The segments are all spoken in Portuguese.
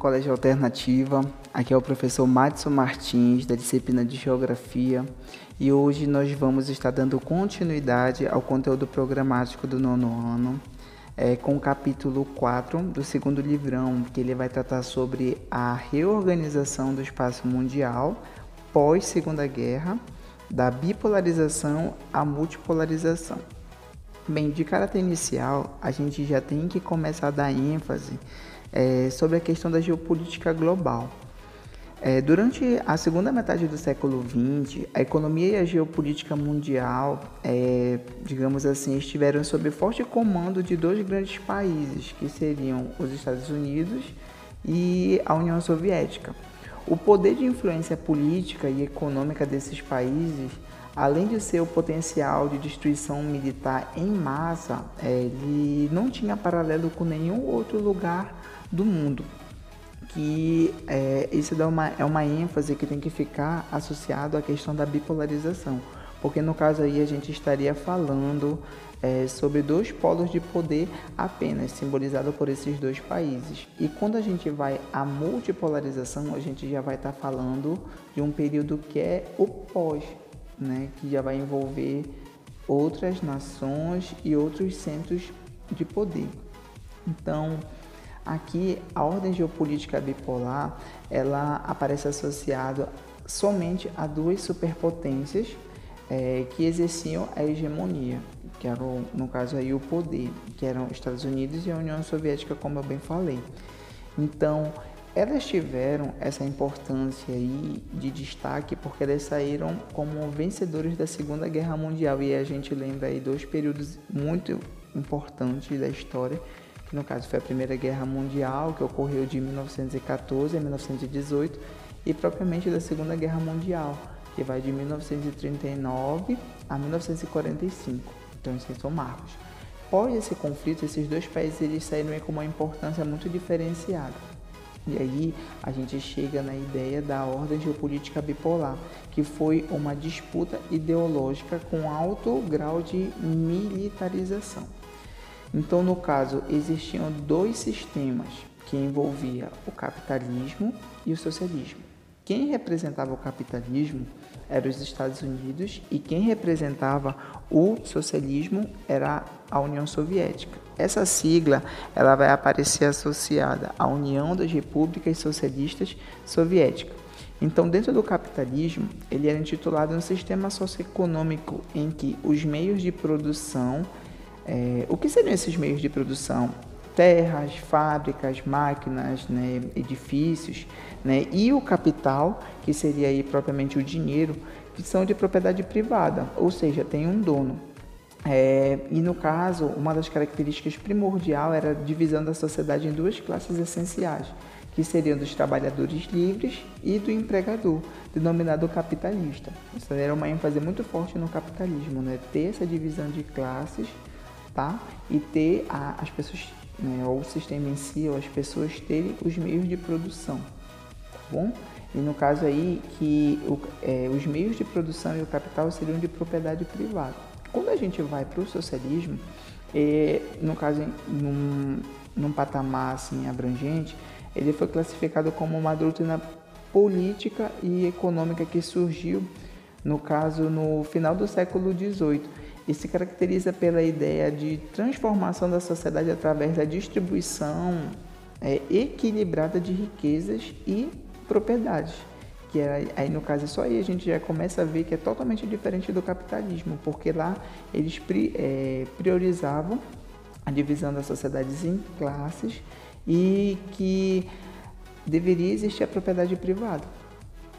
Colégio Alternativa. Aqui é o professor Madison Martins, da disciplina de Geografia, e hoje nós vamos estar dando continuidade ao conteúdo programático do nono ano, com o capítulo 4 do segundo livrão, que ele vai tratar sobre a reorganização do espaço mundial pós-Segunda Guerra, da bipolarização à multipolarização. Bem, de caráter inicial, a gente já tem que começar a dar ênfase sobre a questão da geopolítica global. Durante a segunda metade do século XX, a economia e a geopolítica mundial, digamos assim, estiveram sob forte comando de dois grandes países, que seriam os Estados Unidos e a União Soviética. O poder de influência política e econômica desses países, além de seu potencial de destruição militar em massa, ele não tinha paralelo com nenhum outro lugar do mundo. Isso é uma ênfase que tem que ficar associado à questão da bipolarização, porque no caso aí a gente estaria falando sobre dois polos de poder apenas, simbolizado por esses dois países. E quando a gente vai à multipolarização, a gente já vai estar falando de um período que é o pós, que já vai envolver outras nações e outros centros de poder. Então, aqui a ordem geopolítica bipolar, ela aparece associada somente a duas superpotências que exerciam a hegemonia, que eram, no caso aí, o poder, que eram os Estados Unidos e a União Soviética, como eu bem falei. Então, elas tiveram essa importância aí de destaque porque elas saíram como vencedores da Segunda Guerra Mundial, e a gente lembra aí dois períodos muito importantes da história, que no caso foi a Primeira Guerra Mundial, que ocorreu de 1914 a 1918, e propriamente da Segunda Guerra Mundial, que vai de 1939 a 1945. Então, esses são marcos. Após esse conflito, esses dois países eles saíram com uma importância muito diferenciada. E aí a gente chega na ideia da ordem geopolítica bipolar, que foi uma disputa ideológica com alto grau de militarização. Então, no caso, existiam dois sistemas que envolviam o capitalismo e o socialismo. Quem representava o capitalismo eram os Estados Unidos e quem representava o socialismo era a União Soviética. Essa sigla ela vai aparecer associada à União das Repúblicas Socialistas Soviéticas. Então, dentro do capitalismo, ele era intitulado um sistema socioeconômico em que os meios de produção, o que seriam esses meios de produção? Terras, fábricas, máquinas, edifícios, e o capital, que seria aí propriamente o dinheiro, que são de propriedade privada, ou seja, tem um dono. E no caso, uma das características primordiais era a divisão da sociedade em duas classes essenciais, que seriam dos trabalhadores livres e do empregador, denominado capitalista. Isso era uma ênfase muito forte no capitalismo, ter essa divisão de classes, tá? E ter as pessoas, ou o sistema em si, ou as pessoas terem os meios de produção, tá bom? E no caso aí, que os meios de produção e o capital seriam de propriedade privada. Quando a gente vai para o socialismo, no caso, num patamar assim, abrangente, ele foi classificado como uma doutrina política e econômica que surgiu, no caso, no final do século XVIII, e se caracteriza pela ideia de transformação da sociedade através da distribuição equilibrada de riquezas e propriedades. Que aí no caso só aí a gente já começa a ver que é totalmente diferente do capitalismo, porque lá eles priorizavam a divisão das sociedades em classes e que deveria existir a propriedade privada.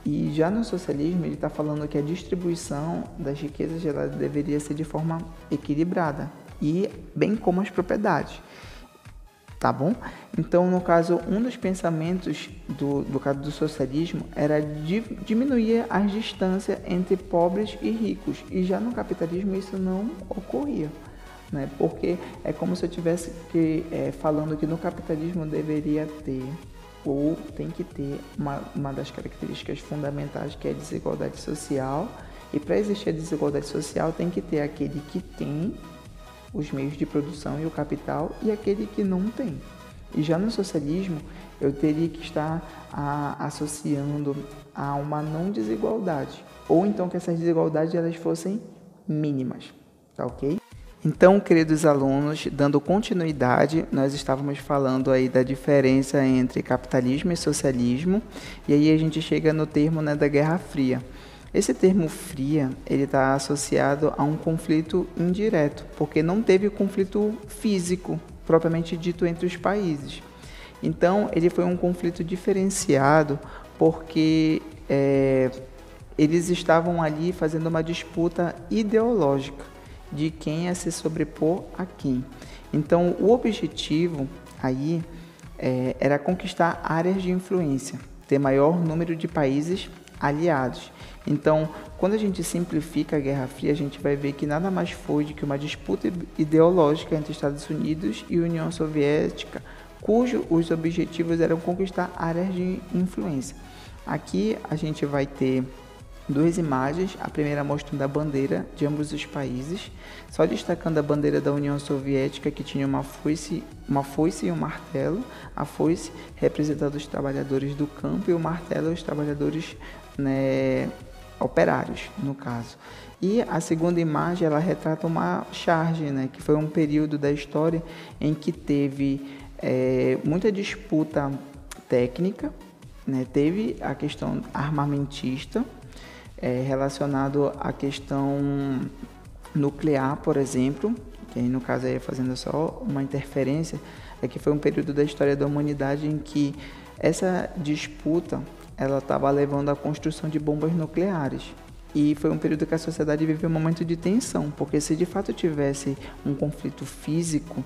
E já no socialismo ele está falando que a distribuição das riquezas ela deveria ser de forma equilibrada, e bem como as propriedades. Tá bom? Então, no caso, um dos pensamentos do caso do socialismo era diminuir as distâncias entre pobres e ricos. E já no capitalismo isso não ocorria, porque é como se eu estivesse falando que no capitalismo deveria ter, ou tem que ter, uma das características fundamentais, que é a desigualdade social. E para existir a desigualdade social tem que ter aquele que tem os meios de produção e o capital e aquele que não tem. E já no socialismo, eu teria que estar associando a uma não desigualdade, ou então que essas desigualdades elas fossem mínimas, tá ok? Então, queridos alunos, dando continuidade, nós estávamos falando aí da diferença entre capitalismo e socialismo, e aí a gente chega no termo, né, da Guerra Fria. Esse termo fria, ele está associado a um conflito indireto, porque não teve conflito físico, propriamente dito, entre os países. Então, ele foi um conflito diferenciado, porque eles estavam ali fazendo uma disputa ideológica de quem ia se sobrepor a quem. Então, o objetivo aí era conquistar áreas de influência, ter maior número de países aliados. Então, quando a gente simplifica a Guerra Fria, a gente vai ver que nada mais foi do que uma disputa ideológica entre Estados Unidos e União Soviética, cujos objetivos eram conquistar áreas de influência. Aqui a gente vai ter duas imagens, a primeira mostrando a bandeira de ambos os países, só destacando a bandeira da União Soviética, que tinha uma foice e um martelo, a foice representando os trabalhadores do campo e o martelo os trabalhadores, né, operários, no caso. E a segunda imagem, ela retrata uma charge, né, que foi um período da história em que teve muita disputa técnica, né, teve a questão armamentista, relacionado à questão nuclear, por exemplo, que aí no caso aí fazendo só uma interferência, que foi um período da história da humanidade em que essa disputa ela estava levando à construção de bombas nucleares. E foi um período que a sociedade viveu um momento de tensão, porque se de fato tivesse um conflito físico,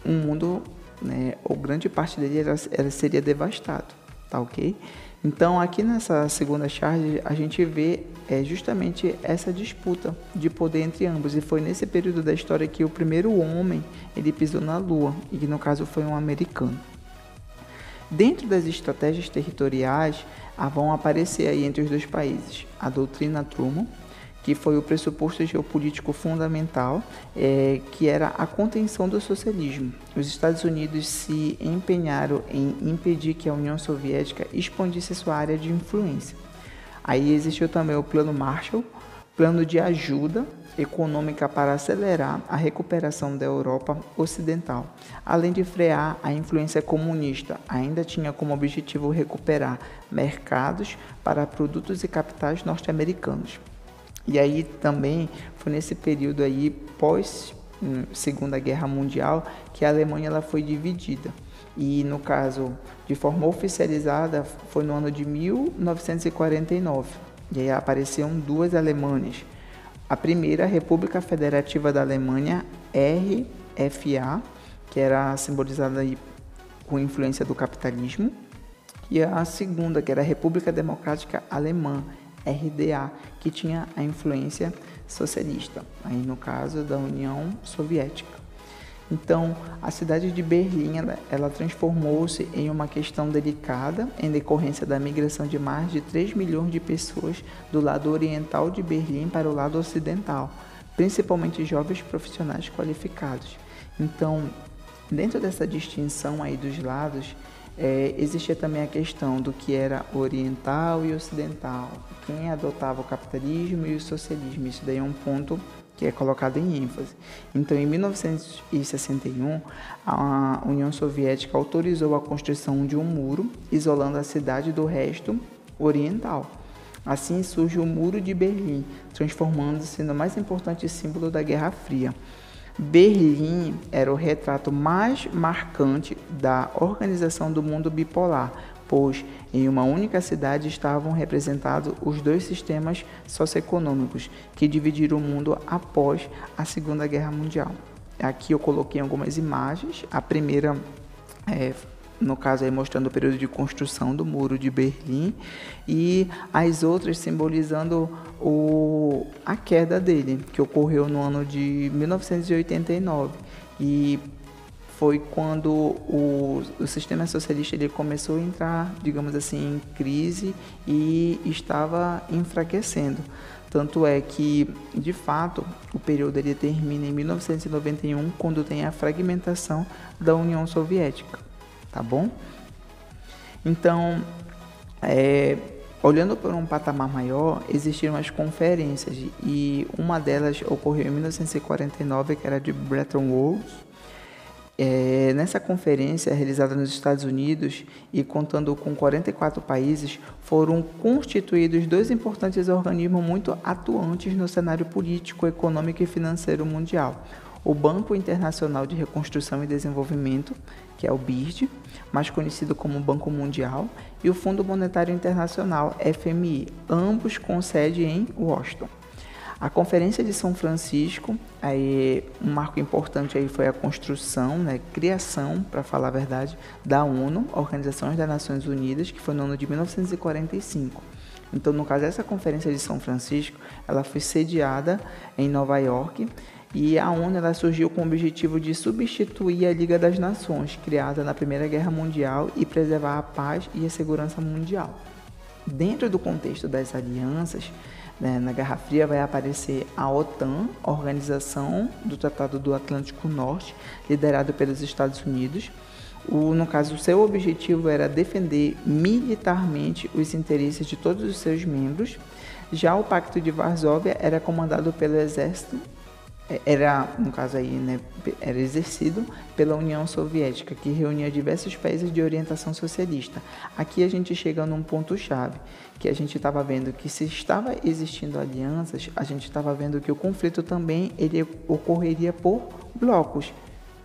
o mundo, né, ou grande parte dele ela seria devastado, tá ok? Então, aqui nessa segunda charge, a gente vê justamente essa disputa de poder entre ambos. E foi nesse período da história que o primeiro homem ele pisou na Lua, e que no caso foi um americano. Dentro das estratégias territoriais, vão aparecer aí entre os dois países a doutrina Truman, que foi o pressuposto geopolítico fundamental, que era a contenção do socialismo. Os Estados Unidos se empenharam em impedir que a União Soviética expandisse sua área de influência. Aí existiu também o Plano Marshall, plano de ajuda econômica para acelerar a recuperação da Europa Ocidental. Além de frear a influência comunista, ainda tinha como objetivo recuperar mercados para produtos e capitais norte-americanos. E aí também foi nesse período aí pós Segunda Guerra Mundial que a Alemanha ela foi dividida. E no caso, de forma oficializada, foi no ano de 1949. E aí apareceram duas Alemanhas. A primeira, a República Federativa da Alemanha, RFA, que era simbolizada aí com influência do capitalismo. E a segunda, que era a República Democrática Alemã, RDA, que tinha a influência socialista, aí no caso da União Soviética. Então, a cidade de Berlim, ela transformou-se em uma questão delicada em decorrência da migração de mais de 3 milhões de pessoas do lado oriental de Berlim para o lado ocidental, principalmente jovens profissionais qualificados. Então, dentro dessa distinção aí dos lados, existia também a questão do que era oriental e ocidental, quem adotava o capitalismo e o socialismo. Isso daí é um ponto que é colocado em ênfase. Então, em 1961, a União Soviética autorizou a construção de um muro, isolando a cidade do resto oriental. Assim surge o Muro de Berlim, transformando-se no mais importante símbolo da Guerra Fria. Berlim era o retrato mais marcante da organização do mundo bipolar, pois em uma única cidade estavam representados os dois sistemas socioeconômicos que dividiram o mundo após a Segunda Guerra Mundial. Aqui eu coloquei algumas imagens, a primeira no caso aí mostrando o período de construção do Muro de Berlim, e as outras simbolizando a queda dele, que ocorreu no ano de 1989, e foi quando o sistema socialista ele começou a entrar, digamos assim, em crise e estava enfraquecendo. Tanto é que, de fato, o período ele termina em 1991, quando tem a fragmentação da União Soviética, tá bom? Então, olhando por um patamar maior, existiram as conferências e uma delas ocorreu em 1949, que era de Bretton Woods. Nessa conferência, realizada nos Estados Unidos e contando com 44 países, foram constituídos dois importantes organismos muito atuantes no cenário político, econômico e financeiro mundial. O Banco Internacional de Reconstrução e Desenvolvimento, que é o BID, mais conhecido como Banco Mundial, e o Fundo Monetário Internacional, FMI, ambos com sede em Washington. A Conferência de São Francisco, um marco importante aí foi a construção, criação, para falar a verdade, da ONU, Organização das Nações Unidas, que foi no ano de 1945. Então, no caso, essa Conferência de São Francisco, ela foi sediada em Nova York, e a ONU ela surgiu com o objetivo de substituir a Liga das Nações, criada na Primeira Guerra Mundial, e preservar a paz e a segurança mundial. Dentro do contexto das alianças, na Guerra Fria vai aparecer a OTAN, Organização do Tratado do Atlântico Norte, liderado pelos Estados Unidos. No caso, o seu objetivo era defender militarmente os interesses de todos os seus membros. Já o Pacto de Varsóvia era comandado pelo exército, era exercido pela União Soviética, que reunia diversos países de orientação socialista. Aqui a gente chega num ponto-chave, que a gente estava vendo que se estava existindo alianças, a gente estava vendo que o conflito também ele ocorreria por blocos,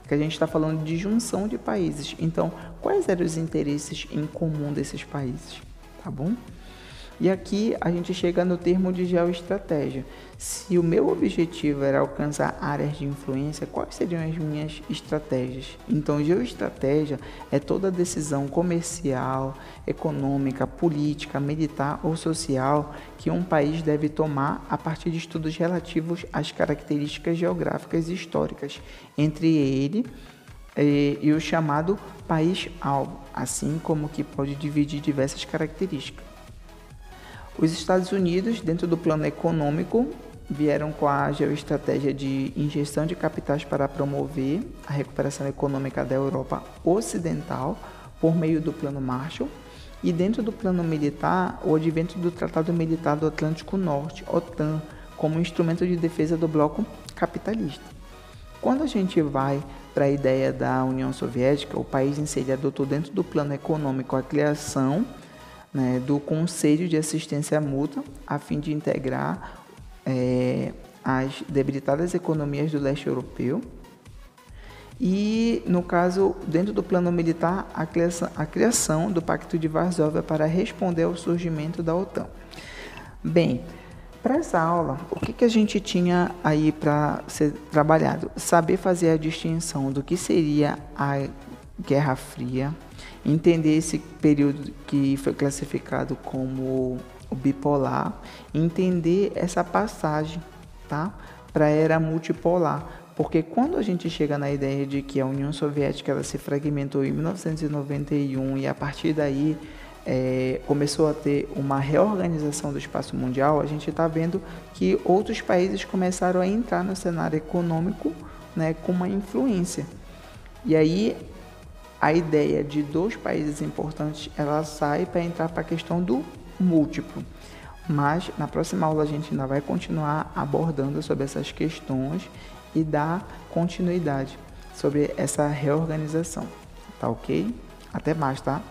que a gente está falando de junção de países. Então, quais eram os interesses em comum desses países? Tá bom? E aqui a gente chega no termo de geoestratégia. Se o meu objetivo era alcançar áreas de influência, quais seriam as minhas estratégias? Então, geoestratégia é toda decisão comercial, econômica, política, militar ou social que um país deve tomar a partir de estudos relativos às características geográficas e históricas, entre ele e o chamado país-alvo, assim como que pode dividir diversas características. Os Estados Unidos, dentro do plano econômico, vieram com a geoestratégia de injeção de capitais para promover a recuperação econômica da Europa Ocidental por meio do Plano Marshall. E dentro do plano militar, o advento do Tratado Militar do Atlântico Norte, OTAN, como instrumento de defesa do bloco capitalista. Quando a gente vai para a ideia da União Soviética, o país em si adotou dentro do plano econômico a criação do Conselho de Assistência Mútua, a fim de integrar as debilitadas economias do leste europeu. E, no caso, dentro do plano militar, a criação do Pacto de Varsóvia para responder ao surgimento da OTAN. Bem, para essa aula, o que a gente tinha aí para ser trabalhado? Saber fazer a distinção do que seria a Guerra Fria, entender esse período que foi classificado como o bipolar, entender essa passagem, tá, para a era multipolar, porque quando a gente chega na ideia de que a União Soviética ela se fragmentou em 1991 e a partir daí começou a ter uma reorganização do espaço mundial, a gente está vendo que outros países começaram a entrar no cenário econômico, com uma influência. E aí a ideia de dois países importantes, ela sai para entrar para a questão do múltiplo. Mas na próxima aula a gente ainda vai continuar abordando sobre essas questões e dar continuidade sobre essa reorganização. Tá ok? Até mais, tá?